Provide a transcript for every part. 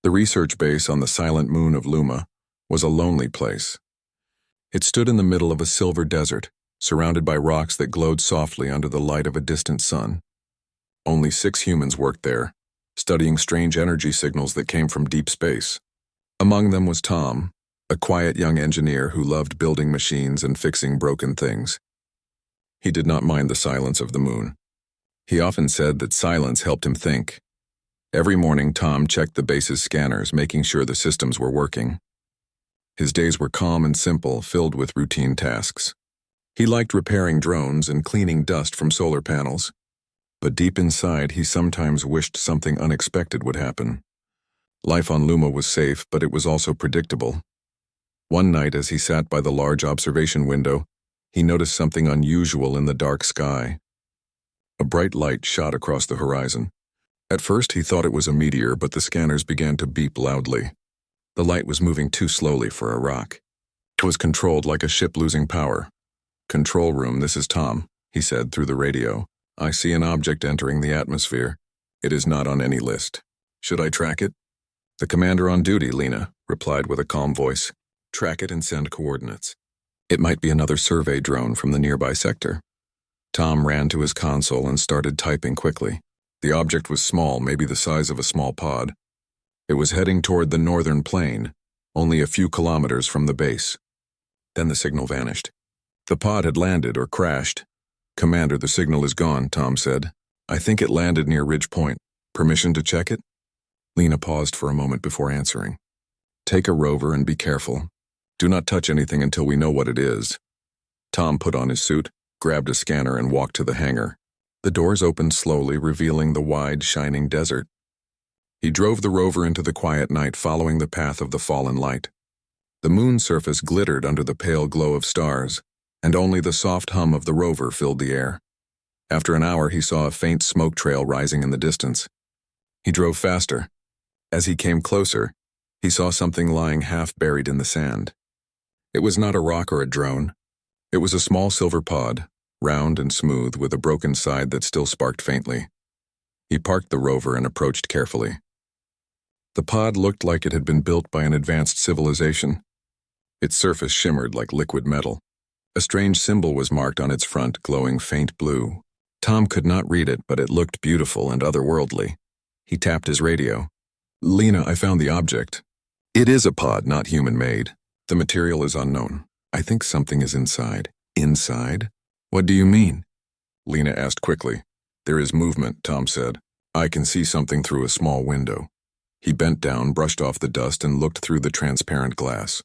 The research base on the silent moon of Luma was a lonely place. It stood in the middle of a silver desert, surrounded by rocks that glowed softly under the light of a distant sun. Only 6 humans worked there, studying strange energy signals that came from deep space. Among them was Tom, a quiet young engineer who loved building machines and fixing broken things. He did not mind the silence of the moon. He often said that silence helped him think. Every morning, Tom checked the base's scanners, making sure the systems were working. His days were calm and simple, filled with routine tasks. He liked repairing drones and cleaning dust from solar panels. But deep inside, he sometimes wished something unexpected would happen. Life on Luma was safe, but it was also predictable. One night, as he sat by the large observation window, he noticed something unusual in the dark sky. A bright light shot across the horizon. At first, he thought it was a meteor, but the scanners began to beep loudly. The light was moving too slowly for a rock. It was controlled like a ship losing power. "Control room, this is Tom," he said through the radio. "I see an object entering the atmosphere. It is not on any list. Should I track it?" "The commander on duty, Lena," replied with a calm voice. "Track it and send coordinates. It might be another survey drone from the nearby sector." Tom ran to his console and started typing quickly. The object was small, maybe the size of a small pod. It was heading toward the northern plain, only a few kilometers from the base. Then the signal vanished. The pod had landed or crashed. "Commander, the signal is gone," Tom said. "I think it landed near Ridge Point. Permission to check it?" Lena paused for a moment before answering. "Take a rover and be careful. Do not touch anything until we know what it is." Tom put on his suit, grabbed a scanner, and walked to the hangar. The doors opened slowly, revealing the wide, shining desert. He drove the rover into the quiet night, following the path of the fallen light. The moon's surface glittered under the pale glow of stars, and only the soft hum of the rover filled the air. After an hour, he saw a faint smoke trail rising in the distance. He drove faster. As he came closer, he saw something lying half buried in the sand. It was not a rock or a drone. It was a small silver pod, round and smooth, with a broken side that still sparked faintly. He parked the rover and approached carefully. The pod looked like it had been built by an advanced civilization. Its surface shimmered like liquid metal. A strange symbol was marked on its front, glowing faint blue. Tom could not read it, but it looked beautiful and otherworldly. He tapped his radio. "Lena, I found the object. It is a pod, not human-made. The material is unknown. I think something is inside." "Inside? What do you mean?" Lena asked quickly. "There is movement," Tom said. "I can see something through a small window." He bent down, brushed off the dust, and looked through the transparent glass.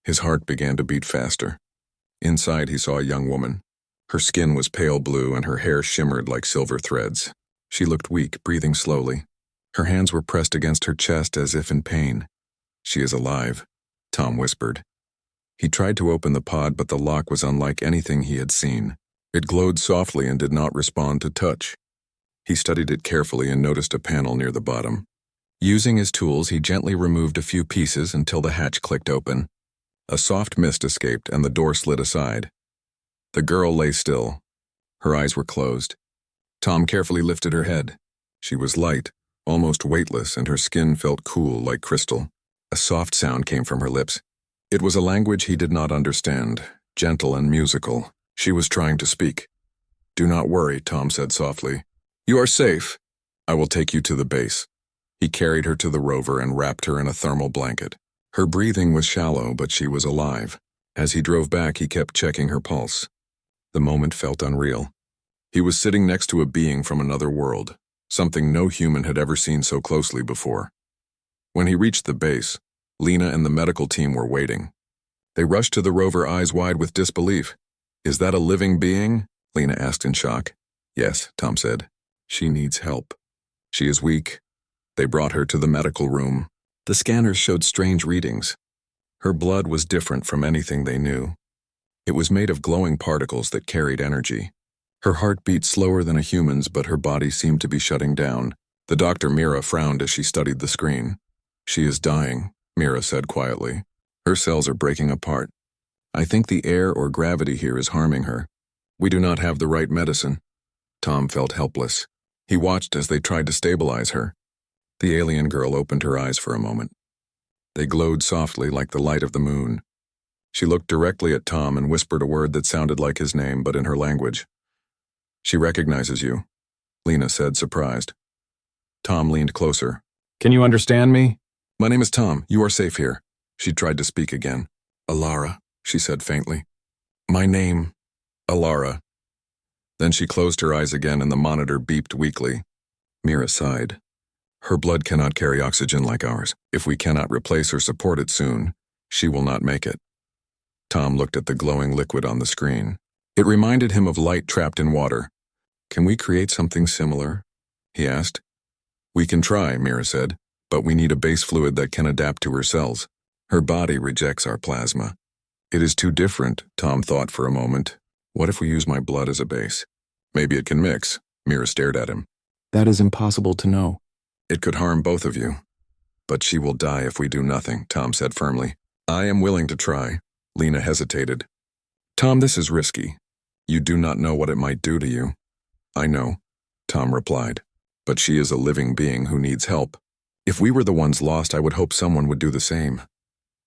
His heart began to beat faster. Inside, he saw a young woman. Her skin was pale blue and her hair shimmered like silver threads. She looked weak, breathing slowly. Her hands were pressed against her chest as if in pain. "She is alive," Tom whispered. He tried to open the pod, but the lock was unlike anything he had seen. It glowed softly and did not respond to touch. He studied it carefully and noticed a panel near the bottom. Using his tools, he gently removed a few pieces until the hatch clicked open. A soft mist escaped and the door slid aside. The girl lay still. Her eyes were closed. Tom carefully lifted her head. She was light, almost weightless, and her skin felt cool like crystal. A soft sound came from her lips. It was a language he did not understand, gentle and musical. She was trying to speak. "Do not worry," Tom said softly. "You are safe. I will take you to the base." He carried her to the rover and wrapped her in a thermal blanket. Her breathing was shallow, but she was alive. As he drove back, he kept checking her pulse. The moment felt unreal. He was sitting next to a being from another world, something no human had ever seen so closely before. When he reached the base, Lena and the medical team were waiting. They rushed to the rover, eyes wide with disbelief. "Is that a living being?" Lena asked in shock. "Yes," Tom said. "She needs help. She is weak." They brought her to the medical room. The scanners showed strange readings. Her blood was different from anything they knew. It was made of glowing particles that carried energy. Her heart beat slower than a human's, but her body seemed to be shutting down. The doctor, Mira, frowned as she studied the screen. "She is dying," Mira said quietly. "Her cells are breaking apart. I think the air or gravity here is harming her. We do not have the right medicine." Tom felt helpless. He watched as they tried to stabilize her. The alien girl opened her eyes for a moment. They glowed softly like the light of the moon. She looked directly at Tom and whispered a word that sounded like his name, but in her language. "She recognizes you," Lena said, surprised. Tom leaned closer. "Can you understand me?" "My name is Tom. You are safe here." She tried to speak again. "Alara," she said faintly. "My name, Alara." Then she closed her eyes again and the monitor beeped weakly. Mira sighed. "Her blood cannot carry oxygen like ours. If we cannot replace or support it soon, she will not make it." Tom looked at the glowing liquid on the screen. It reminded him of light trapped in water. "Can we create something similar?" he asked. "We can try," Mira said, "but we need a base fluid that can adapt to her cells. Her body rejects our plasma." "It is too different," Tom thought for a moment. "What if we use my blood as a base? Maybe it can mix." Mira stared at him. "That is impossible to know." "It could harm both of you. But she will die if we do nothing," Tom said firmly. "I am willing to try." Lena hesitated. "Tom, this is risky. You do not know what it might do to you." "I know," Tom replied. "But she is a living being who needs help. If we were the ones lost, I would hope someone would do the same."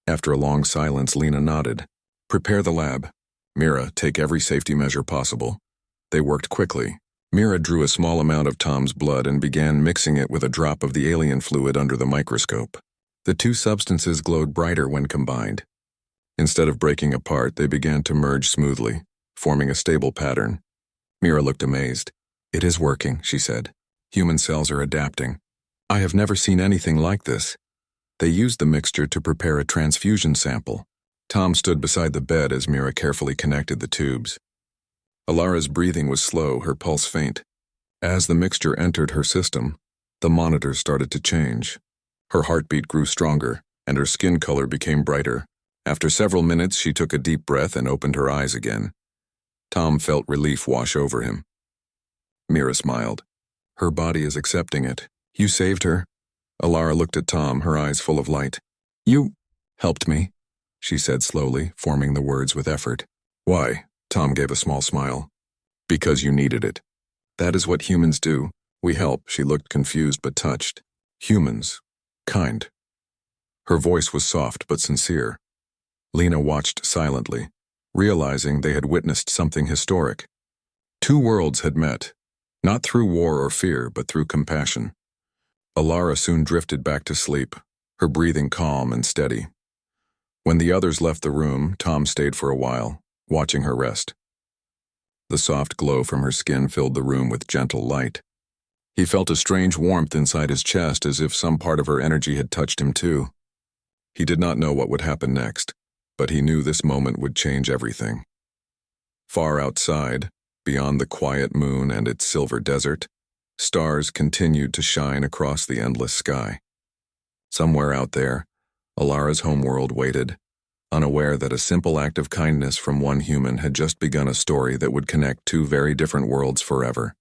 After a long silence, Lena nodded. "Prepare the lab. Mira, take every safety measure possible." They worked quickly. Mira drew a small amount of Tom's blood and began mixing it with a drop of the alien fluid under the microscope. The two substances glowed brighter when combined. Instead of breaking apart, they began to merge smoothly, forming a stable pattern. Mira looked amazed. "It is working," she said. "Human cells are adapting. I have never seen anything like this." They used the mixture to prepare a transfusion sample. Tom stood beside the bed as Mira carefully connected the tubes. Alara's breathing was slow, her pulse faint. As the mixture entered her system, the monitors started to change. Her heartbeat grew stronger, and her skin color became brighter. After several minutes, she took a deep breath and opened her eyes again. Tom felt relief wash over him. Mira smiled. "Her body is accepting it. You saved her." Alara looked at Tom, her eyes full of light. "You helped me," she said slowly, forming the words with effort. "Why?" Tom gave a small smile. "Because you needed it. That is what humans do. We help." She looked confused but touched. "Humans. Kind." Her voice was soft but sincere. Lena watched silently, realizing they had witnessed something historic. Two worlds had met, not through war or fear, but through compassion. Alara soon drifted back to sleep, her breathing calm and steady. When the others left the room, Tom stayed for a while, watching her rest. The soft glow from her skin filled the room with gentle light. He felt a strange warmth inside his chest, as if some part of her energy had touched him too. He did not know what would happen next, but he knew this moment would change everything. Far outside, beyond the quiet moon and its silver desert, stars continued to shine across the endless sky. Somewhere out there, Alara's homeworld waited, unaware that a simple act of kindness from one human had just begun a story that would connect two very different worlds forever.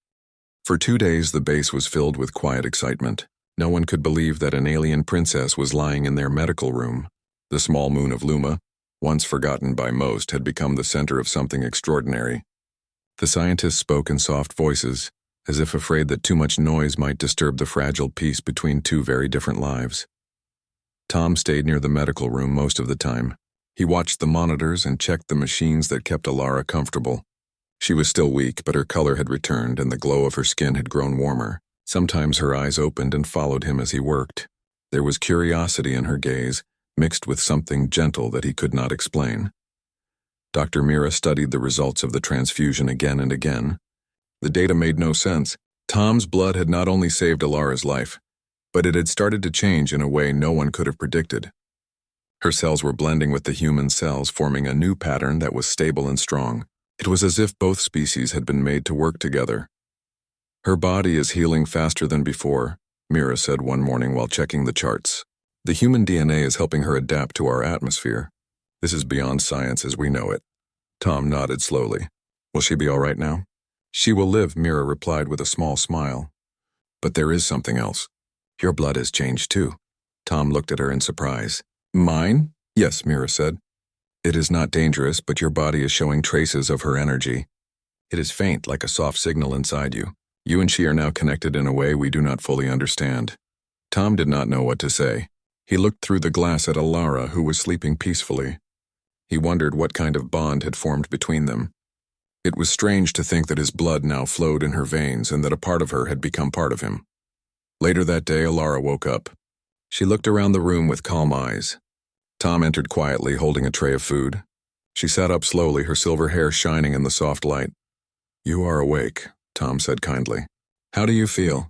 For 2 days, the base was filled with quiet excitement. No one could believe that an alien princess was lying in their medical room. The small moon of Luma, once forgotten by most, had become the center of something extraordinary. The scientists spoke in soft voices, as if afraid that too much noise might disturb the fragile peace between two very different lives. Tom stayed near the medical room most of the time. He watched the monitors and checked the machines that kept Alara comfortable. She was still weak, but her color had returned and the glow of her skin had grown warmer. Sometimes her eyes opened and followed him as he worked. There was curiosity in her gaze, mixed with something gentle that he could not explain. Dr. Mira studied the results of the transfusion again and again. The data made no sense. Tom's blood had not only saved Alara's life, but it had started to change in a way no one could have predicted. Her cells were blending with the human cells, forming a new pattern that was stable and strong. It was as if both species had been made to work together. "Her body is healing faster than before," Mira said one morning while checking the charts. "The human DNA is helping her adapt to our atmosphere. This is beyond science as we know it." Tom nodded slowly. "Will she be all right now?" "She will live," Mira replied with a small smile. "But there is something else. Your blood has changed too." Tom looked at her in surprise. "Mine?" "Yes," Mira said. "It is not dangerous, but your body is showing traces of her energy. It is faint, like a soft signal inside you. You and she are now connected in a way we do not fully understand." Tom did not know what to say. He looked through the glass at Alara, who was sleeping peacefully. He wondered what kind of bond had formed between them. It was strange to think that his blood now flowed in her veins and that a part of her had become part of him. Later that day, Alara woke up. She looked around the room with calm eyes. Tom entered quietly, holding a tray of food. She sat up slowly, her silver hair shining in the soft light. "You are awake," Tom said kindly. "How do you feel?"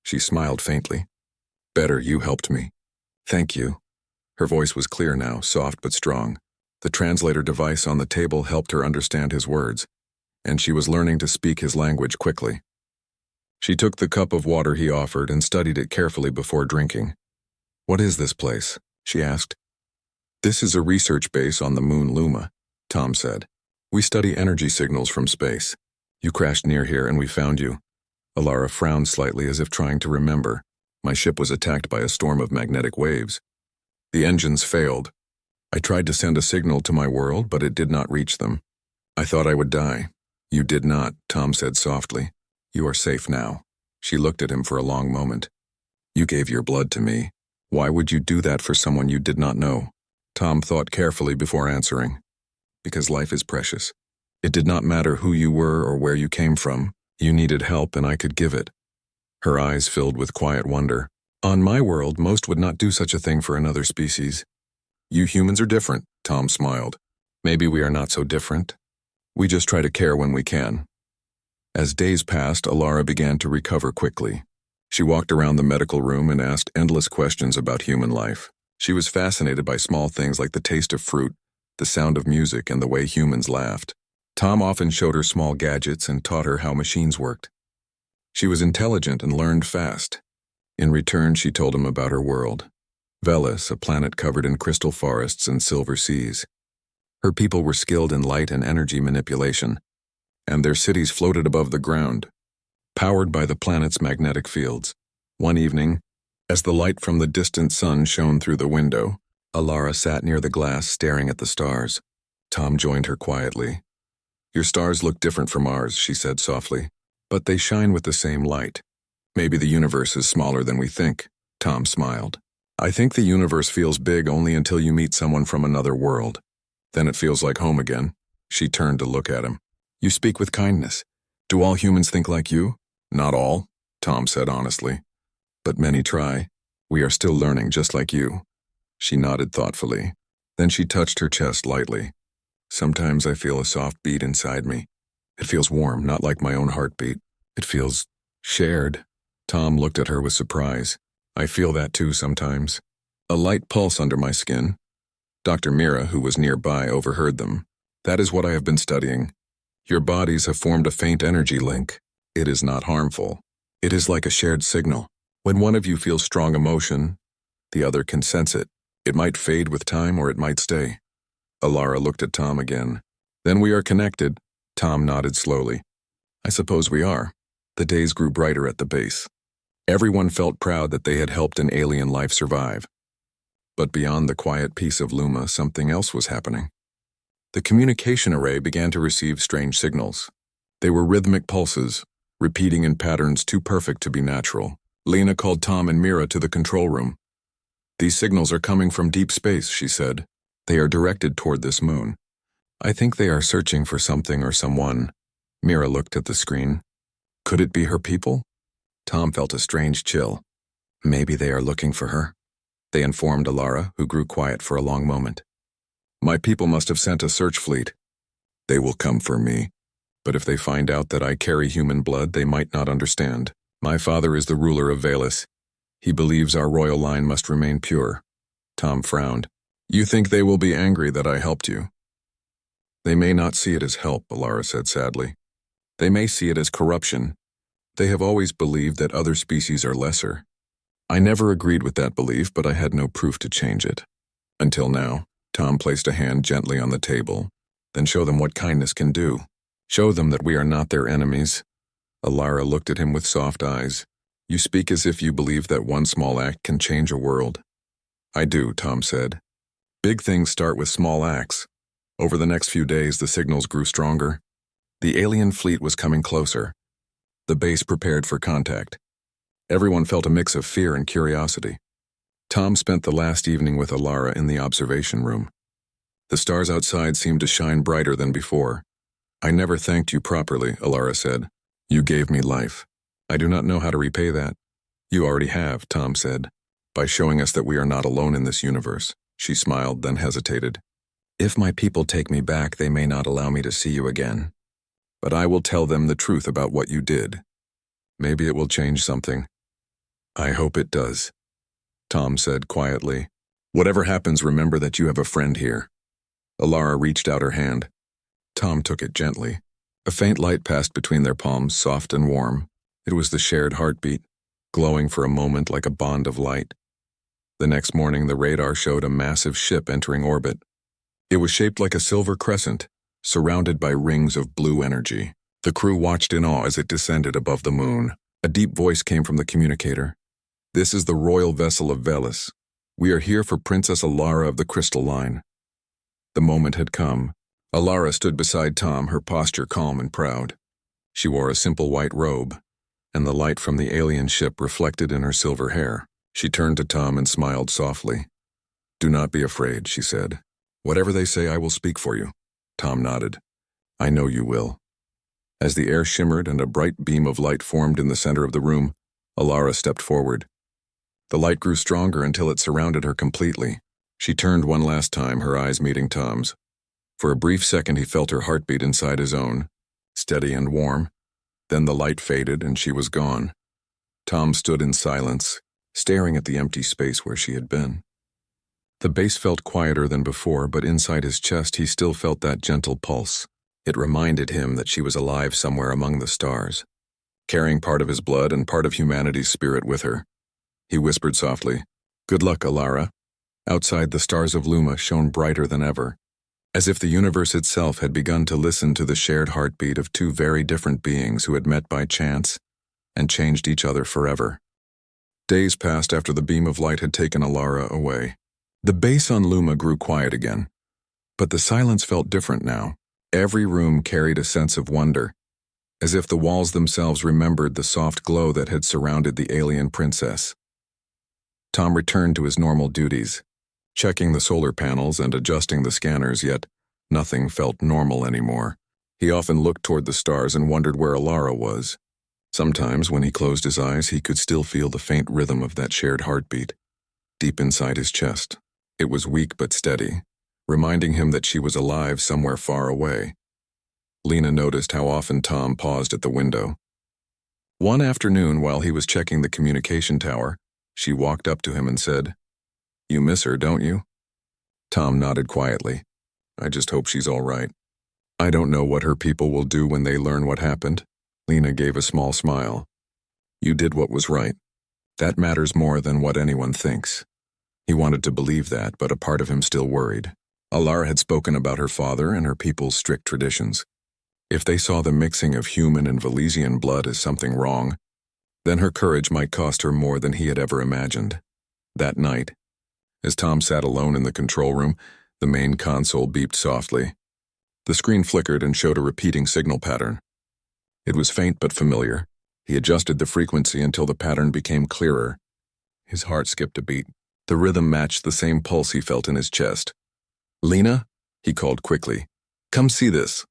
She smiled faintly. "Better, you helped me." "Thank you." Her voice was clear now, soft but strong. The translator device on the table helped her understand his words, and she was learning to speak his language quickly. She took the cup of water he offered and studied it carefully before drinking. "What is this place?" she asked. "This is a research base on the moon Luma," Tom said. "We study energy signals from space. You crashed near here and we found you." Alara frowned slightly as if trying to remember. "My ship was attacked by a storm of magnetic waves. The engines failed. I tried to send a signal to my world, but it did not reach them. I thought I would die." "You did not," Tom said softly. "You are safe now." She looked at him for a long moment. "You gave your blood to me. Why would you do that for someone you did not know?" Tom thought carefully before answering. "Because life is precious. It did not matter who you were or where you came from. You needed help and I could give it." Her eyes filled with quiet wonder. "On my world, most would not do such a thing for another species." "You humans are different," Tom smiled. "Maybe we are not so different. We just try to care when we can." As days passed, Alara began to recover quickly. She walked around the medical room and asked endless questions about human life. She was fascinated by small things like the taste of fruit, the sound of music, and the way humans laughed. Tom often showed her small gadgets and taught her how machines worked. She was intelligent and learned fast. In return, she told him about her world. Velis, a planet covered in crystal forests and silver seas. Her people were skilled in light and energy manipulation, and their cities floated above the ground, powered by the planet's magnetic fields. One evening, as the light from the distant sun shone through the window, Alara sat near the glass staring at the stars. Tom joined her quietly. "Your stars look different from ours," she said softly, "but they shine with the same light. Maybe the universe is smaller than we think." Tom smiled. "I think the universe feels big only until you meet someone from another world. Then it feels like home again." She turned to look at him. "You speak with kindness. Do all humans think like you?" "Not all," Tom said honestly. "But many try. We are still learning just like you." She nodded thoughtfully. Then she touched her chest lightly. "Sometimes I feel a soft beat inside me. It feels warm, not like my own heartbeat. It feels shared." Tom looked at her with surprise. "I feel that too sometimes. A light pulse under my skin." Dr. Mira, who was nearby, overheard them. "That is what I have been studying. Your bodies have formed a faint energy link. It is not harmful. It is like a shared signal. When one of you feels strong emotion, the other can sense it. It might fade with time or it might stay." Alara looked at Tom again. "Then we are connected." Tom nodded slowly. "I suppose we are." The days grew brighter at the base. Everyone felt proud that they had helped an alien life survive. But beyond the quiet peace of Luma, something else was happening. The communication array began to receive strange signals. They were rhythmic pulses, repeating in patterns too perfect to be natural. Lena called Tom and Mira to the control room. "These signals are coming from deep space," she said. "They are directed toward this moon. I think they are searching for something or someone." Mira looked at the screen. Could it be her people? Tom felt a strange chill. Maybe they are looking for her. They informed Alara, who grew quiet for a long moment. "My people must have sent a search fleet. They will come for me. But if they find out that I carry human blood, they might not understand. My father is the ruler of Velis. He believes our royal line must remain pure." Tom frowned. "You think they will be angry that I helped you?" "They may not see it as help," Alara said sadly. "They may see it as corruption. They have always believed that other species are lesser. I never agreed with that belief, but I had no proof to change it. Until now." Tom placed a hand gently on the table. "Then show them what kindness can do. Show them that we are not their enemies." Alara looked at him with soft eyes. "You speak as if you believe that one small act can change a world." "I do," Tom said. "Big things start with small acts." Over the next few days, the signals grew stronger. The alien fleet was coming closer. The base prepared for contact. Everyone felt a mix of fear and curiosity. Tom spent the last evening with Alara in the observation room. The stars outside seemed to shine brighter than before. "I never thanked you properly," Alara said. "You gave me life. I do not know how to repay that." "You already have," Tom said, "by showing us that we are not alone in this universe." She smiled, then hesitated. "If my people take me back, they may not allow me to see you again. But I will tell them the truth about what you did. Maybe it will change something." "I hope it does," Tom said quietly. "Whatever happens, remember that you have a friend here." Alara reached out her hand. Tom took it gently. A faint light passed between their palms, soft and warm. It was the shared heartbeat, glowing for a moment like a bond of light. The next morning, the radar showed a massive ship entering orbit. It was shaped like a silver crescent, surrounded by rings of blue energy. The crew watched in awe as it descended above the moon. A deep voice came from the communicator. "This is the royal vessel of Velis. We are here for Princess Alara of the Crystal Line." The moment had come. Alara stood beside Tom, her posture calm and proud. She wore a simple white robe, and the light from the alien ship reflected in her silver hair. She turned to Tom and smiled softly. "Do not be afraid," she said. "Whatever they say, I will speak for you." Tom nodded. "I know you will." As the air shimmered and a bright beam of light formed in the center of the room, Alara stepped forward. The light grew stronger until it surrounded her completely. She turned one last time, her eyes meeting Tom's. For a brief second he felt her heartbeat inside his own, steady and warm. Then the light faded and she was gone. Tom stood in silence, staring at the empty space where she had been. The base felt quieter than before, but inside his chest he still felt that gentle pulse. It reminded him that she was alive somewhere among the stars, carrying part of his blood and part of humanity's spirit with her. He whispered softly, "Good luck, Alara." Outside, the stars of Luma shone brighter than ever, as if the universe itself had begun to listen to the shared heartbeat of two very different beings who had met by chance and changed each other forever. Days passed after the beam of light had taken Alara away. The base on Luma grew quiet again, but the silence felt different now. Every room carried a sense of wonder, as if the walls themselves remembered the soft glow that had surrounded the alien princess. Tom returned to his normal duties, checking the solar panels and adjusting the scanners, yet nothing felt normal anymore. He often looked toward the stars and wondered where Alara was. Sometimes, when he closed his eyes, he could still feel the faint rhythm of that shared heartbeat, deep inside his chest. It was weak but steady, reminding him that she was alive somewhere far away. Lena noticed how often Tom paused at the window. One afternoon, while he was checking the communication tower, she walked up to him and said, "You miss her, don't you?" Tom nodded quietly. "I just hope she's all right." "I don't know what her people will do when they learn what happened." Lena gave a small smile. "You did what was right. That matters more than what anyone thinks." He wanted to believe that, but a part of him still worried. Alara had spoken about her father and her people's strict traditions. If they saw the mixing of human and Velesian blood as something wrong, then her courage might cost her more than he had ever imagined. That night, as Tom sat alone in the control room, the main console beeped softly. The screen flickered and showed a repeating signal pattern. It was faint but familiar. He adjusted the frequency until the pattern became clearer. His heart skipped a beat. The rhythm matched the same pulse he felt in his chest. "Lena?" he called quickly. "Come see this."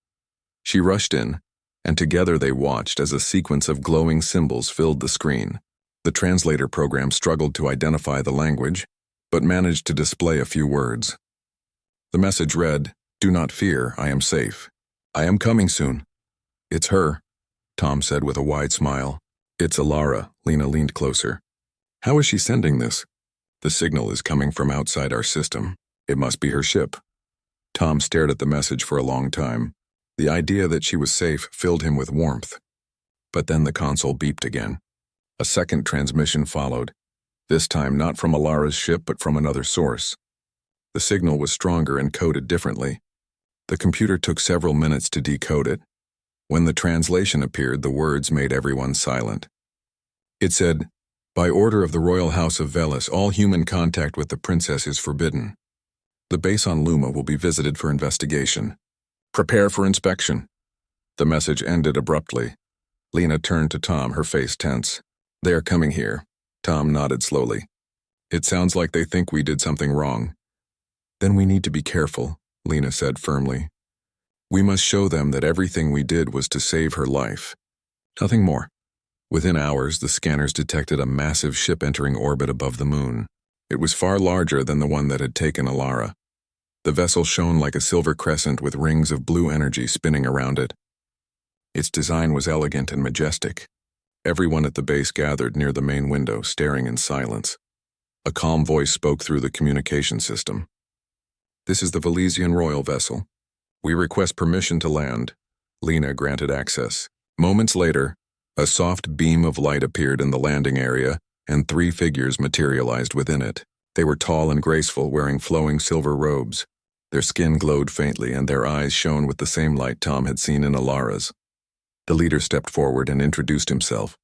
She rushed in, and together they watched as a sequence of glowing symbols filled the screen. The translator program struggled to identify the language, but managed to display a few words. The message read, "Do not fear, I am safe. I am coming soon." "It's her," Tom said with a wide smile. "It's Alara." Lena leaned closer. "How is she sending this?" "The signal is coming from outside our system. It must be her ship." Tom stared at the message for a long time. The idea that she was safe filled him with warmth. But then the console beeped again. A second transmission followed, this time not from Alara's ship but from another source. The signal was stronger and coded differently. The computer took several minutes to decode it. When the translation appeared, the words made everyone silent. It said, "By order of the Royal House of Velis, all human contact with the princess is forbidden. The base on Luma will be visited for investigation. Prepare for inspection." The message ended abruptly. Lena turned to Tom, her face tense. They are coming here. Tom nodded slowly. It sounds like they think we did something wrong. Then we need to be careful, Lena said firmly. We must show them that everything we did was to save her life. Nothing more. Within hours, the scanners detected a massive ship entering orbit above the moon. It was far larger than the one that had taken Alara. The vessel shone like a silver crescent with rings of blue energy spinning around it. Its design was elegant and majestic. Everyone at the base gathered near the main window, staring in silence. A calm voice spoke through the communication system. This is the Valesian royal vessel. We request permission to land. Lena granted access. Moments later, a soft beam of light appeared in the landing area, and 3 figures materialized within it. They were tall and graceful, wearing flowing silver robes. Their skin glowed faintly, and their eyes shone with the same light Tom had seen in Alara's. The leader stepped forward and introduced himself.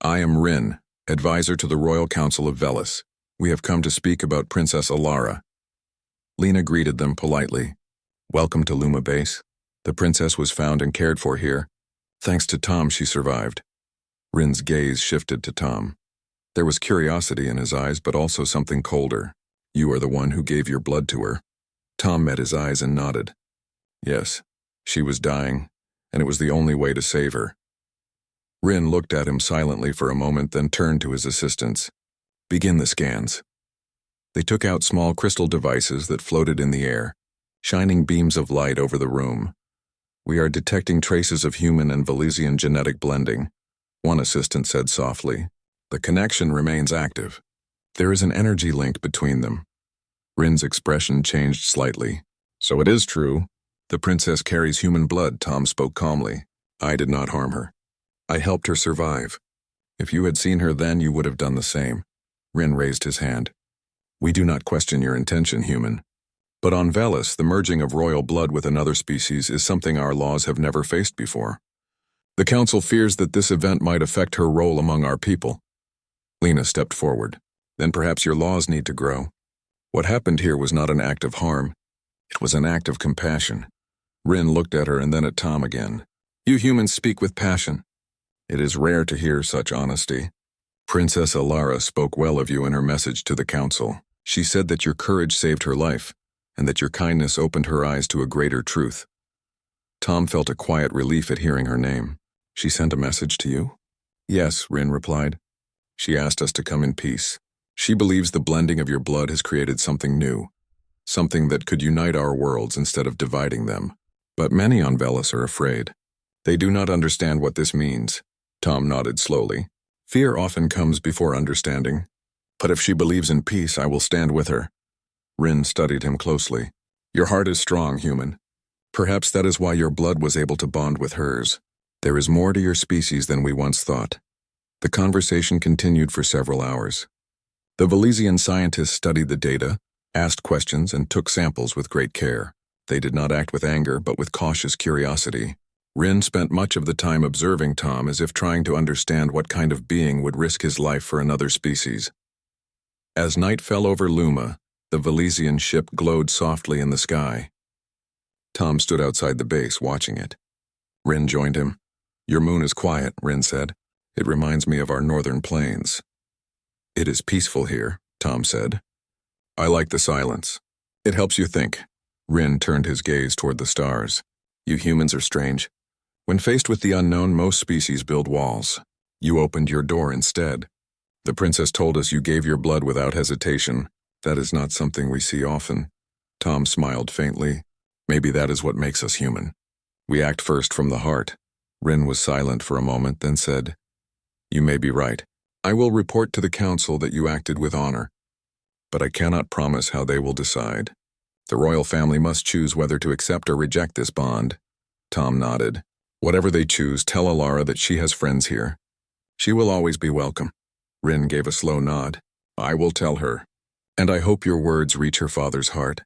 I am Rin, advisor to the Royal Council of Velis. We have come to speak about Princess Alara. Lena greeted them politely. Welcome to Luma Base. The princess was found and cared for here. Thanks to Tom, she survived. Rin's gaze shifted to Tom. There was curiosity in his eyes, but also something colder. You are the one who gave your blood to her. Tom met his eyes and nodded. Yes, she was dying, and it was the only way to save her. Rin looked at him silently for a moment, then turned to his assistants. Begin the scans. They took out small crystal devices that floated in the air, shining beams of light over the room. We are detecting traces of human and Valesian genetic blending, one assistant said softly. The connection remains active. There is an energy link between them. Rin's expression changed slightly. So it is true. The princess carries human blood, Tom spoke calmly. I did not harm her. I helped her survive. If you had seen her then, you would have done the same. Rin raised his hand. We do not question your intention, human. But on Velis, the merging of royal blood with another species is something our laws have never faced before. The council fears that this event might affect her role among our people. Lena stepped forward. Then perhaps your laws need to grow. What happened here was not an act of harm. It was an act of compassion. Rin looked at her and then at Tom again. You humans speak with passion. It is rare to hear such honesty. Princess Alara spoke well of you in her message to the council. She said that your courage saved her life, and that your kindness opened her eyes to a greater truth. Tom felt a quiet relief at hearing her name. She sent a message to you? Yes, Rin replied. She asked us to come in peace. She believes the blending of your blood has created something new, something that could unite our worlds instead of dividing them. But many on Velis are afraid. They do not understand what this means. Tom nodded slowly. Fear often comes before understanding. But if she believes in peace, I will stand with her. Rin studied him closely. Your heart is strong, human. Perhaps that is why your blood was able to bond with hers. There is more to your species than we once thought. The conversation continued for several hours. The Valesian scientists studied the data, asked questions, and took samples with great care. They did not act with anger, but with cautious curiosity. Rin spent much of the time observing Tom as if trying to understand what kind of being would risk his life for another species. As night fell over Luma, the Valesian ship glowed softly in the sky. Tom stood outside the base, watching it. Rin joined him. Your moon is quiet, Rin said. It reminds me of our northern plains. It is peaceful here, Tom said. I like the silence. It helps you think. Rin turned his gaze toward the stars. You humans are strange. When faced with the unknown, most species build walls. You opened your door instead. The princess told us you gave your blood without hesitation. That is not something we see often. Tom smiled faintly. Maybe that is what makes us human. We act first from the heart. Rin was silent for a moment, then said, You may be right. I will report to the council that you acted with honor. But I cannot promise how they will decide. The royal family must choose whether to accept or reject this bond. Tom nodded. Whatever they choose, tell Alara that she has friends here. She will always be welcome. Rin gave a slow nod. I will tell her. And I hope your words reach her father's heart.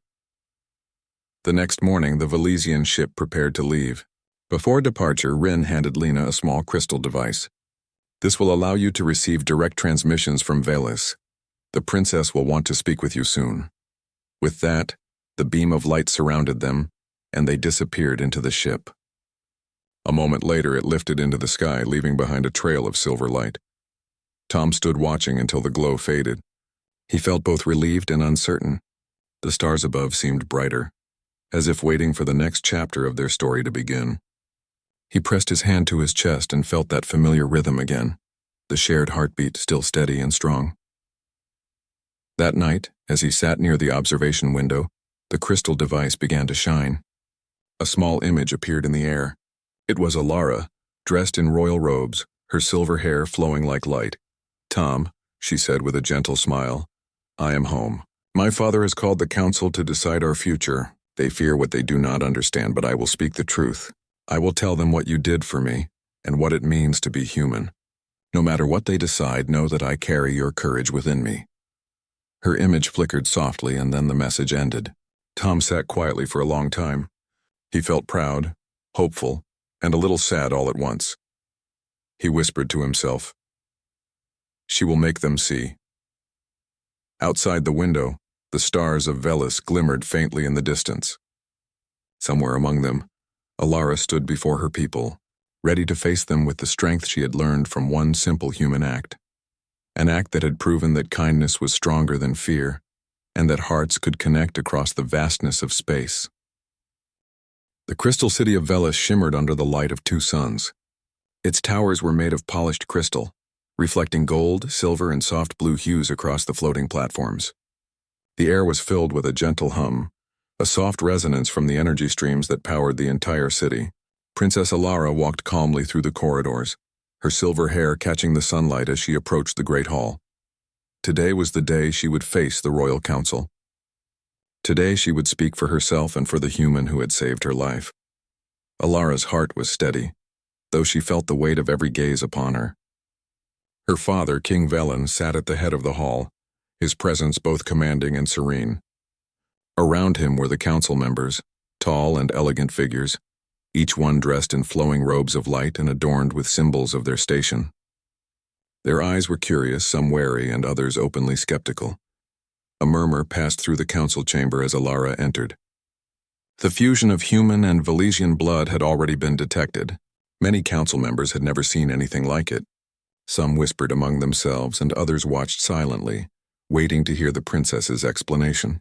The next morning, the Valesian ship prepared to leave. Before departure, Rin handed Lena a small crystal device. This will allow you to receive direct transmissions from Velis. The princess will want to speak with you soon. With that, the beam of light surrounded them, and they disappeared into the ship. A moment later, it lifted into the sky, leaving behind a trail of silver light. Tom stood watching until the glow faded. He felt both relieved and uncertain. The stars above seemed brighter, as if waiting for the next chapter of their story to begin. He pressed his hand to his chest and felt that familiar rhythm again, the shared heartbeat still steady and strong. That night, as he sat near the observation window, the crystal device began to shine. A small image appeared in the air. It was Alara, dressed in royal robes, her silver hair flowing like light. "Tom," she said with a gentle smile, "I am home. My father has called the council to decide our future. They fear what they do not understand, but I will speak the truth. I will tell them what you did for me, and what it means to be human. No matter what they decide, know that I carry your courage within me." Her image flickered softly, and then the message ended. Tom sat quietly for a long time. He felt proud, hopeful, and a little sad all at once. He whispered to himself, "She will make them see." Outside the window, the stars of Velis glimmered faintly in the distance. Somewhere among them, Alara stood before her people, ready to face them with the strength she had learned from one simple human act. An act that had proven that kindness was stronger than fear, and that hearts could connect across the vastness of space. The crystal city of Velis shimmered under the light of two suns. Its towers were made of polished crystal, reflecting gold, silver, and soft blue hues across the floating platforms. The air was filled with a gentle hum, a soft resonance from the energy streams that powered the entire city. Princess Alara walked calmly through the corridors, her silver hair catching the sunlight as she approached the Great Hall. Today was the day she would face the Royal Council. Today she would speak for herself and for the human who had saved her life. Alara's heart was steady, though she felt the weight of every gaze upon her. Her father, King Velen, sat at the head of the hall, his presence both commanding and serene. Around him were the council members, tall and elegant figures, each one dressed in flowing robes of light and adorned with symbols of their station. Their eyes were curious, some wary, and others openly skeptical. A murmur passed through the council chamber as Alara entered. The fusion of human and Velesian blood had already been detected. Many council members had never seen anything like it. Some whispered among themselves, and others watched silently, waiting to hear the princess's explanation.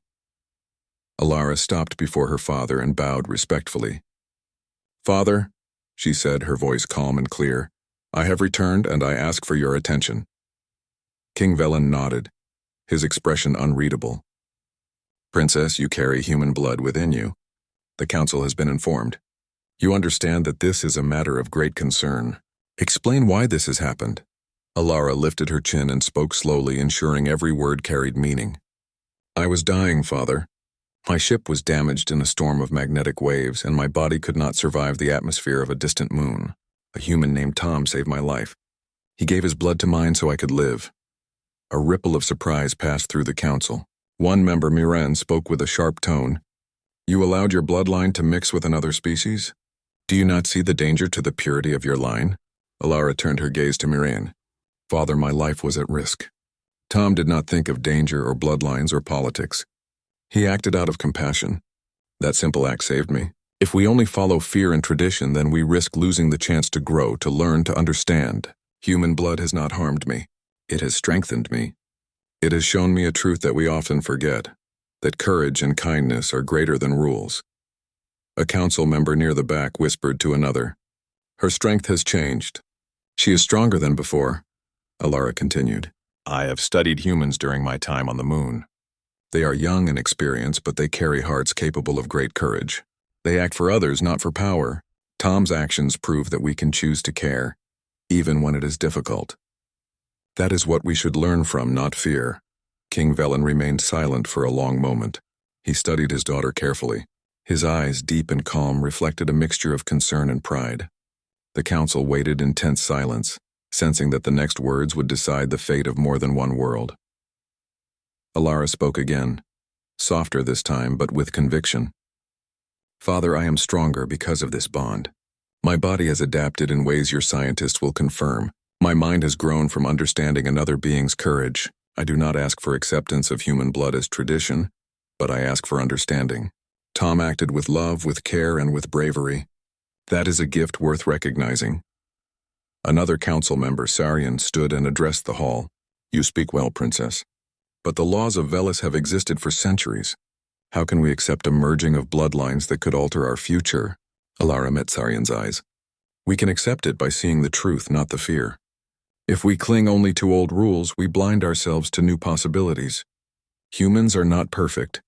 Alara stopped before her father and bowed respectfully. "Father," she said, her voice calm and clear, "I have returned and I ask for your attention." King Velen nodded, his expression unreadable. "Princess, you carry human blood within you. The council has been informed. You understand that this is a matter of great concern. Explain why this has happened." Alara lifted her chin and spoke slowly, ensuring every word carried meaning. "I was dying, Father. My ship was damaged in a storm of magnetic waves, and my body could not survive the atmosphere of a distant moon. A human named Tom saved my life. He gave his blood to mine so I could live." A ripple of surprise passed through the council. One member, Miran, spoke with a sharp tone. "You allowed your bloodline to mix with another species? Do you not see the danger to the purity of your line?" Alara turned her gaze to Miran. "Father, my life was at risk." Tom did not think of danger or bloodlines or politics. He acted out of compassion. "That simple act saved me. If we only follow fear and tradition, then we risk losing the chance to grow, to learn, to understand. Human blood has not harmed me. It has strengthened me. It has shown me a truth that we often forget, that courage and kindness are greater than rules." A council member near the back whispered to another, "Her strength has changed. She is stronger than before." Alara continued, "I have studied humans during my time on the moon. They are young and experienced, but they carry hearts capable of great courage. They act for others, not for power. Tom's actions prove that we can choose to care, even when it is difficult. That is what we should learn from, not fear." King Velen remained silent for a long moment. He studied his daughter carefully. His eyes, deep and calm, reflected a mixture of concern and pride. The council waited in tense silence, sensing that the next words would decide the fate of more than one world. Alara spoke again, softer this time, but with conviction. "Father, I am stronger because of this bond. My body has adapted in ways your scientists will confirm. My mind has grown from understanding another being's courage. I do not ask for acceptance of human blood as tradition, but I ask for understanding. Tom acted with love, with care, and with bravery. That is a gift worth recognizing." Another council member, Sarian, stood and addressed the hall. You speak well, Princess. But the laws of Velis have existed for centuries. How can we accept a merging of bloodlines that could alter our future? Alara met Sarian's eyes. We can accept it by seeing the truth, not the fear. If we cling only to old rules, we blind ourselves to new possibilities. Humans are not perfect,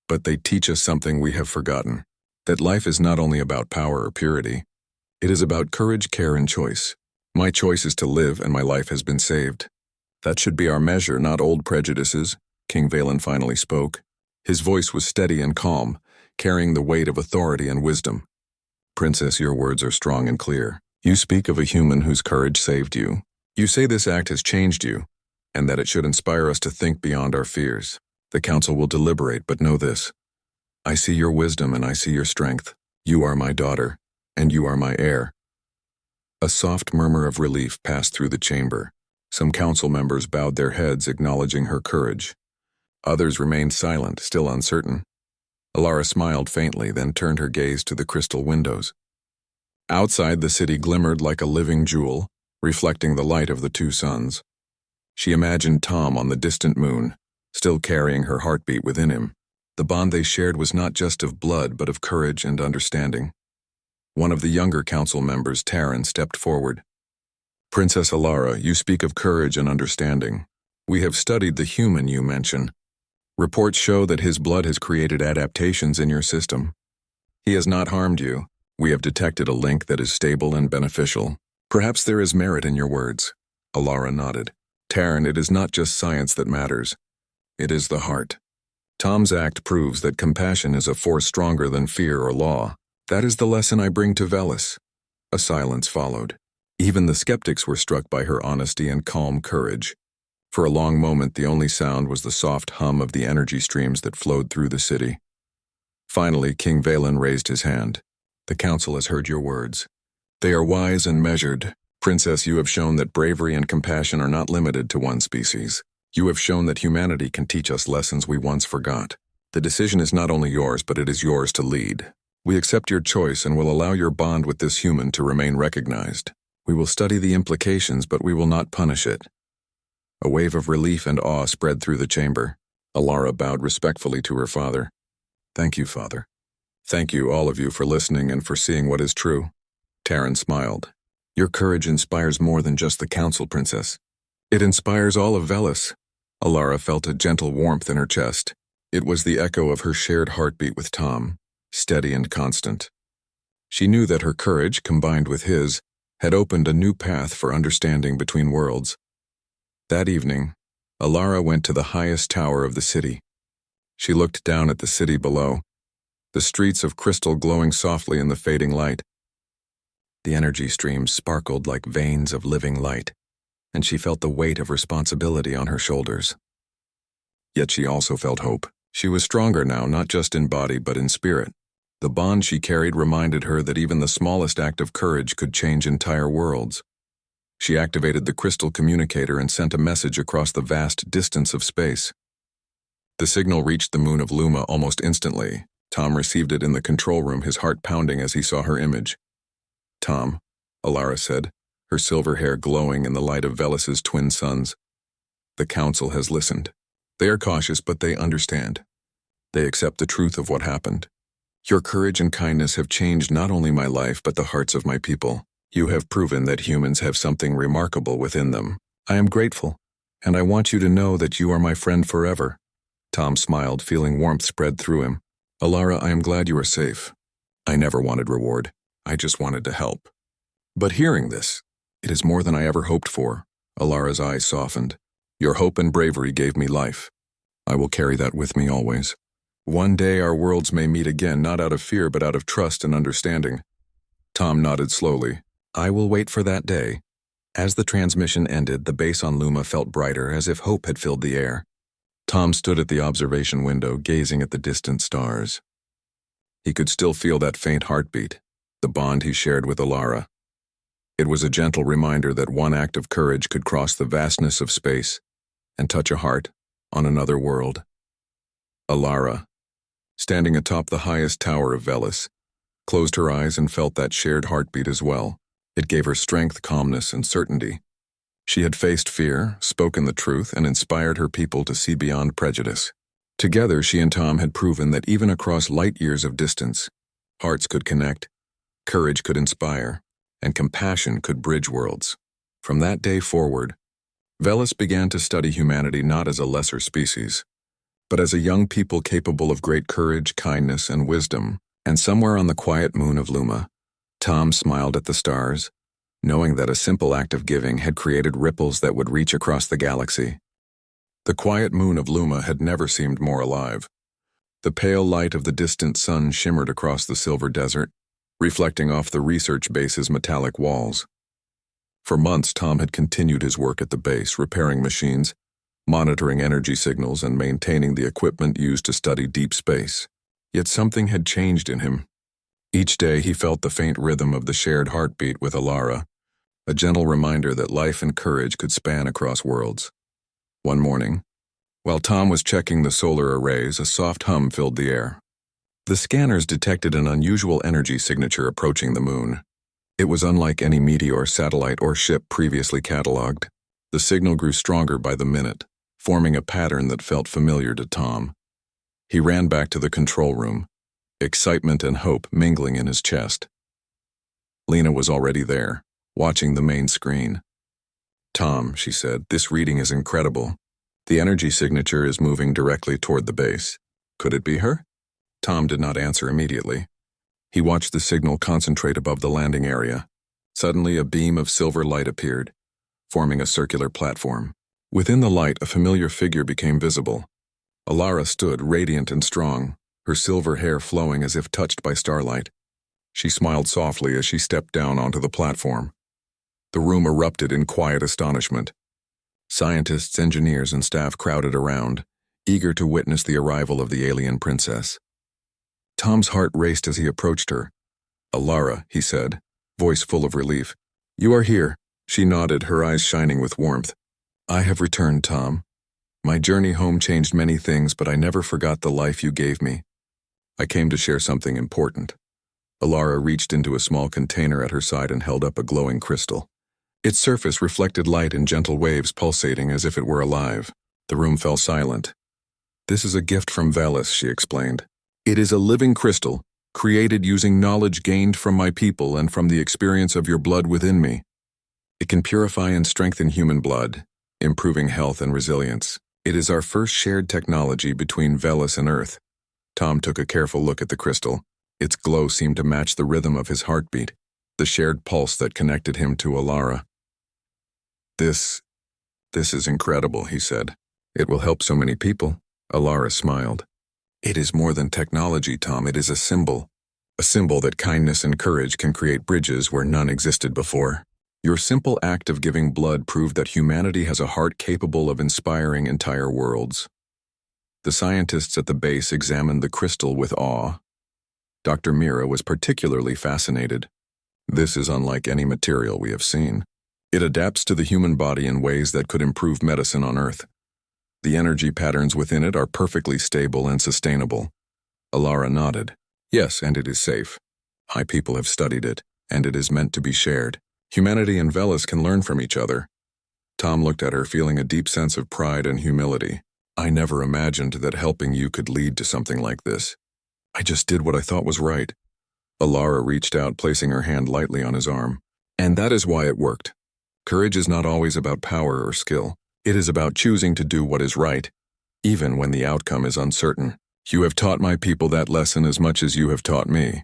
but they teach us something we have forgotten. That life is not only about power or purity. It is about courage, care, and choice. My choice is to live, and my life has been saved. That should be our measure, not old prejudices, King Valen finally spoke. His voice was steady and calm, carrying the weight of authority and wisdom. Princess, your words are strong and clear. You speak of a human whose courage saved you. You say this act has changed you, and that it should inspire us to think beyond our fears. The council will deliberate, but know this. I see your wisdom and I see your strength. You are my daughter, and you are my heir. A soft murmur of relief passed through the chamber. Some council members bowed their heads, acknowledging her courage. Others remained silent, still uncertain. Alara smiled faintly, then turned her gaze to the crystal windows. Outside, the city glimmered like a living jewel, reflecting the light of the two suns. She imagined Tom on the distant moon, still carrying her heartbeat within him. The bond they shared was not just of blood, but of courage and understanding. One of the younger council members, Taryn, stepped forward. Princess Alara, you speak of courage and understanding. We have studied the human you mention. Reports show that his blood has created adaptations in your system. He has not harmed you. We have detected a link that is stable and beneficial. Perhaps there is merit in your words. Alara nodded. Taryn, it is not just science that matters. It is the heart. Tom's act proves that compassion is a force stronger than fear or law. That is the lesson I bring to Velis. A silence followed. Even the skeptics were struck by her honesty and calm courage. For a long moment, the only sound was the soft hum of the energy streams that flowed through the city. Finally, King Valen raised his hand. The council has heard your words. They are wise and measured. Princess, you have shown that bravery and compassion are not limited to one species. You have shown that humanity can teach us lessons we once forgot. The decision is not only yours, but it is yours to lead. We accept your choice and will allow your bond with this human to remain recognized. We will study the implications, but we will not punish it. A wave of relief and awe spread through the chamber. Alara bowed respectfully to her father. Thank you, Father. Thank you, all of you, for listening and for seeing what is true. Taryn smiled. Your courage inspires more than just the council, Princess. It inspires all of Velis. Alara felt a gentle warmth in her chest. It was the echo of her shared heartbeat with Tom, steady and constant. She knew that her courage, combined with his, had opened a new path for understanding between worlds. That evening, Alara went to the highest tower of the city. She looked down at the city below, the streets of crystal glowing softly in the fading light. The energy streams sparkled like veins of living light, and she felt the weight of responsibility on her shoulders. Yet she also felt hope. She was stronger now, not just in body but in spirit. The bond she carried reminded her that even the smallest act of courage could change entire worlds. She activated the crystal communicator and sent a message across the vast distance of space. The signal reached the moon of Luma almost instantly. Tom received it in the control room, his heart pounding as he saw her image. Tom, Alara said, her silver hair glowing in the light of Velis's twin suns. The council has listened. They are cautious, but they understand. They accept the truth of what happened. Your courage and kindness have changed not only my life, but the hearts of my people. You have proven that humans have something remarkable within them. I am grateful, and I want you to know that you are my friend forever. Tom smiled, feeling warmth spread through him. Alara, I am glad you are safe. I never wanted reward. I just wanted to help. But hearing this, it is more than I ever hoped for. Alara's eyes softened. Your hope and bravery gave me life. I will carry that with me always. One day our worlds may meet again, not out of fear, but out of trust and understanding. Tom nodded slowly. I will wait for that day. As the transmission ended, the base on Luma felt brighter, as if hope had filled the air. Tom stood at the observation window, gazing at the distant stars. He could still feel that faint heartbeat, the bond he shared with Alara. It was a gentle reminder that one act of courage could cross the vastness of space and touch a heart on another world. Alara, standing atop the highest tower of Velis, closed her eyes and felt that shared heartbeat as well. It gave her strength, calmness, and certainty. She had faced fear, spoken the truth, and inspired her people to see beyond prejudice. Together, she and Tom had proven that even across light years of distance, hearts could connect, courage could inspire, and compassion could bridge worlds. From that day forward, Velis began to study humanity not as a lesser species, but as a young people capable of great courage, kindness, and wisdom. And somewhere on the quiet moon of Luma, Tom smiled at the stars, knowing that a simple act of giving had created ripples that would reach across the galaxy. The quiet moon of Luma had never seemed more alive. The pale light of the distant sun shimmered across the silver desert, reflecting off the research base's metallic walls. For months, Tom had continued his work at the base, repairing machines, monitoring energy signals, and maintaining the equipment used to study deep space. Yet something had changed in him. Each day he felt the faint rhythm of the shared heartbeat with Alara, a gentle reminder that life and courage could span across worlds. One morning, while Tom was checking the solar arrays, a soft hum filled the air. The scanners detected an unusual energy signature approaching the moon. It was unlike any meteor, satellite, or ship previously catalogued. The signal grew stronger by the minute, forming a pattern that felt familiar to Tom. He ran back to the control room, excitement and hope mingling in his chest. Lena was already there, watching the main screen. "Tom," she said, "this reading is incredible. The energy signature is moving directly toward the base. Could it be her?" Tom did not answer immediately. He watched the signal concentrate above the landing area. Suddenly, a beam of silver light appeared, forming a circular platform. Within the light, a familiar figure became visible. Alara stood, radiant and strong, her silver hair flowing as if touched by starlight. She smiled softly as she stepped down onto the platform. The room erupted in quiet astonishment. Scientists, engineers, and staff crowded around, eager to witness the arrival of the alien princess. Tom's heart raced as he approached her. "Alara," he said, voice full of relief. "You are here." She nodded, her eyes shining with warmth. "I have returned, Tom. My journey home changed many things, but I never forgot the life you gave me. I came to share something important." Alara reached into a small container at her side and held up a glowing crystal. Its surface reflected light in gentle waves pulsating as if it were alive. The room fell silent. "This is a gift from Velis," she explained. "It is a living crystal, created using knowledge gained from my people and from the experience of your blood within me. It can purify and strengthen human blood, improving health and resilience. It is our first shared technology between Velis and Earth." Tom took a careful look at the crystal. Its glow seemed to match the rhythm of his heartbeat, the shared pulse that connected him to Alara. This is incredible," he said. "It will help so many people." Alara smiled. "It is more than technology, Tom. It is a symbol. A symbol that kindness and courage can create bridges where none existed before. Your simple act of giving blood proved that humanity has a heart capable of inspiring entire worlds." The scientists at the base examined the crystal with awe. Dr. Mira was particularly fascinated. "This is unlike any material we have seen. It adapts to the human body in ways that could improve medicine on Earth. The energy patterns within it are perfectly stable and sustainable." Alara nodded. "Yes, and it is safe. My people have studied it, and it is meant to be shared. Humanity and Velis can learn from each other." Tom looked at her, feeling a deep sense of pride and humility. "I never imagined that helping you could lead to something like this. I just did what I thought was right." Alara reached out, placing her hand lightly on his arm. "And that is why it worked. Courage is not always about power or skill. It is about choosing to do what is right, even when the outcome is uncertain. You have taught my people that lesson as much as you have taught me."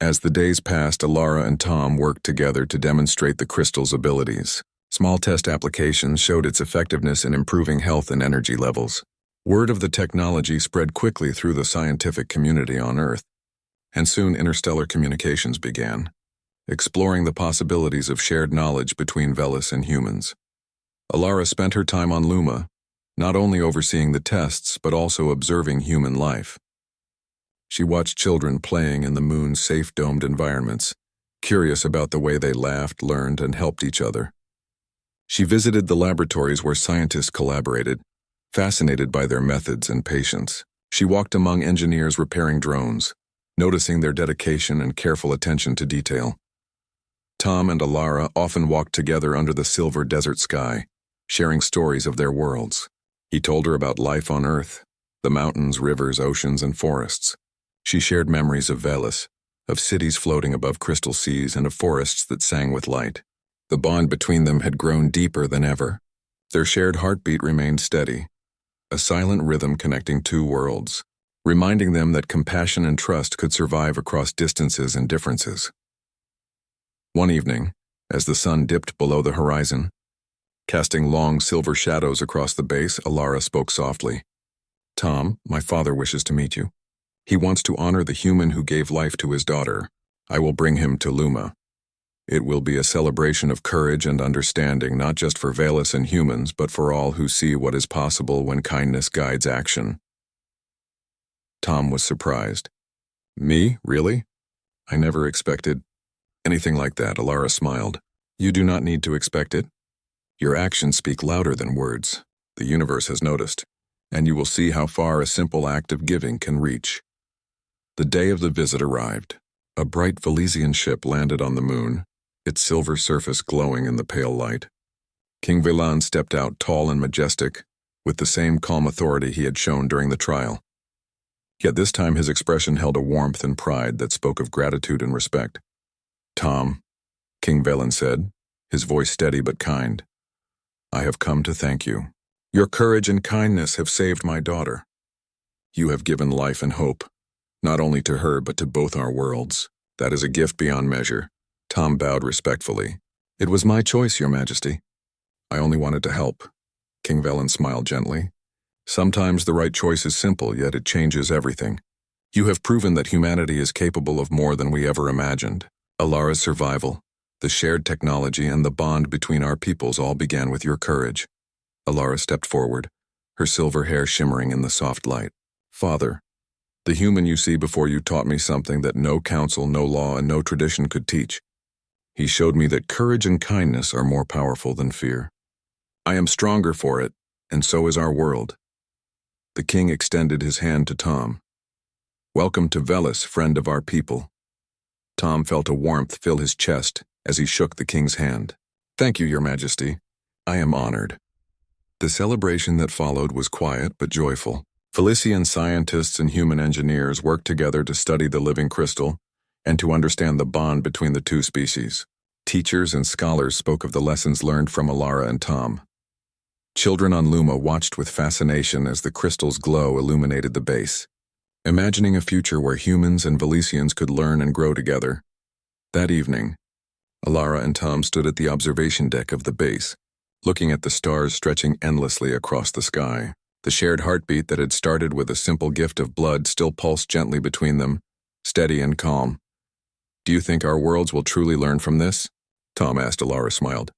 As the days passed, Alara and Tom worked together to demonstrate the crystal's abilities. Small test applications showed its effectiveness in improving health and energy levels. Word of the technology spread quickly through the scientific community on Earth, and soon interstellar communications began, exploring the possibilities of shared knowledge between Velis and humans. Alara spent her time on Luma, not only overseeing the tests but also observing human life. She watched children playing in the moon's safe domed environments, curious about the way they laughed, learned, and helped each other. She visited the laboratories where scientists collaborated, fascinated by their methods and patience. She walked among engineers repairing drones, noticing their dedication and careful attention to detail. Tom and Alara often walked together under the silver desert sky, sharing stories of their worlds. He told her about life on Earth, the mountains, rivers, oceans, and forests. She shared memories of Velis, of cities floating above crystal seas, and of forests that sang with light. The bond between them had grown deeper than ever. Their shared heartbeat remained steady, a silent rhythm connecting two worlds, reminding them that compassion and trust could survive across distances and differences. One evening, as the sun dipped below the horizon, casting long silver shadows across the base, Alara spoke softly. "Tom, my father wishes to meet you. He wants to honor the human who gave life to his daughter. I will bring him to Luma. It will be a celebration of courage and understanding, not just for Velis and humans, but for all who see what is possible when kindness guides action." Tom was surprised. "Me? Really? I never expected anything like that." Alara smiled. "You do not need to expect it. Your actions speak louder than words. The universe has noticed, and you will see how far a simple act of giving can reach." The day of the visit arrived. A bright Velesian ship landed on the moon, its silver surface glowing in the pale light. King Velan stepped out, tall and majestic, with the same calm authority he had shown during the trial. Yet this time his expression held a warmth and pride that spoke of gratitude and respect. "Tom," King Velan said, his voice steady but kind, "I have come to thank you. Your courage and kindness have saved my daughter. You have given life and hope, not only to her but to both our worlds. That is a gift beyond measure." Tom bowed respectfully. "It was my choice, Your Majesty. I only wanted to help." King Velan smiled gently. "Sometimes the right choice is simple, yet it changes everything. You have proven that humanity is capable of more than we ever imagined. Alara's survival, the shared technology, and the bond between our peoples all began with your courage." Alara stepped forward, her silver hair shimmering in the soft light. "Father, the human you see before you taught me something that no council, no law, and no tradition could teach. He showed me that courage and kindness are more powerful than fear. I am stronger for it, and so is our world." The king extended his hand to Tom. "Welcome to Velis, friend of our people." Tom felt a warmth fill his chest as he shook the king's hand. "Thank you, Your Majesty. I am honored." The celebration that followed was quiet but joyful. Velesian scientists and human engineers worked together to study the living crystal and to understand the bond between the two species. Teachers and scholars spoke of the lessons learned from Alara and Tom. Children on Luma watched with fascination as the crystal's glow illuminated the base, imagining a future where humans and Velesians could learn and grow together. That evening, Alara and Tom stood at the observation deck of the base, looking at the stars stretching endlessly across the sky. The shared heartbeat that had started with a simple gift of blood still pulsed gently between them, steady and calm. "Do you think our worlds will truly learn from this?" Tom asked. Alara smiled.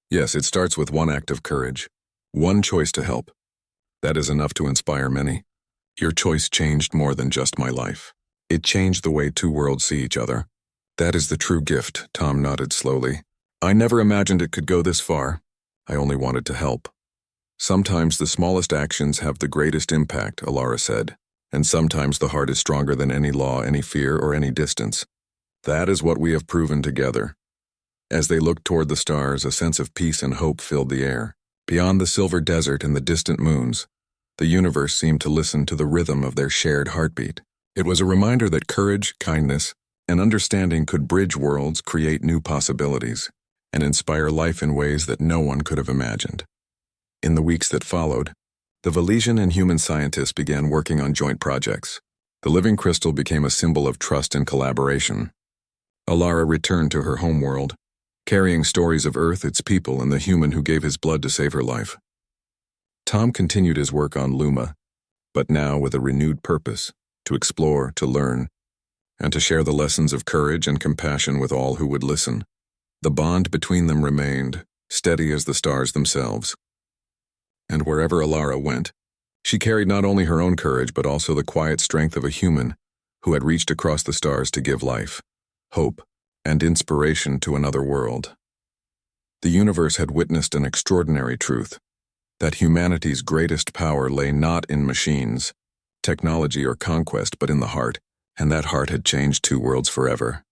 "Yes, it starts with one act of courage, one choice to help. That is enough to inspire many. Your choice changed more than just my life. It changed the way two worlds see each other." "That is the true gift," Tom nodded slowly. "I never imagined it could go this far. I only wanted to help." "Sometimes the smallest actions have the greatest impact," Alara said, "and sometimes the heart is stronger than any law, any fear, or any distance. That is what we have proven together." As they looked toward the stars, a sense of peace and hope filled the air. Beyond the silver desert and the distant moons, the universe seemed to listen to the rhythm of their shared heartbeat. It was a reminder that courage, kindness, and understanding could bridge worlds, create new possibilities, and inspire life in ways that no one could have imagined. In the weeks that followed, the Velesian and human scientists began working on joint projects. The living crystal became a symbol of trust and collaboration. Alara returned to her homeworld, carrying stories of Earth, its people, and the human who gave his blood to save her life. Tom continued his work on Luma, but now with a renewed purpose: to explore, to learn, and to share the lessons of courage and compassion with all who would listen. The bond between them remained, steady as the stars themselves. And wherever Alara went, she carried not only her own courage but also the quiet strength of a human who had reached across the stars to give life, hope, and inspiration to another world. The universe had witnessed an extraordinary truth: that humanity's greatest power lay not in machines, technology, or conquest, but in the heart, and that heart had changed two worlds forever.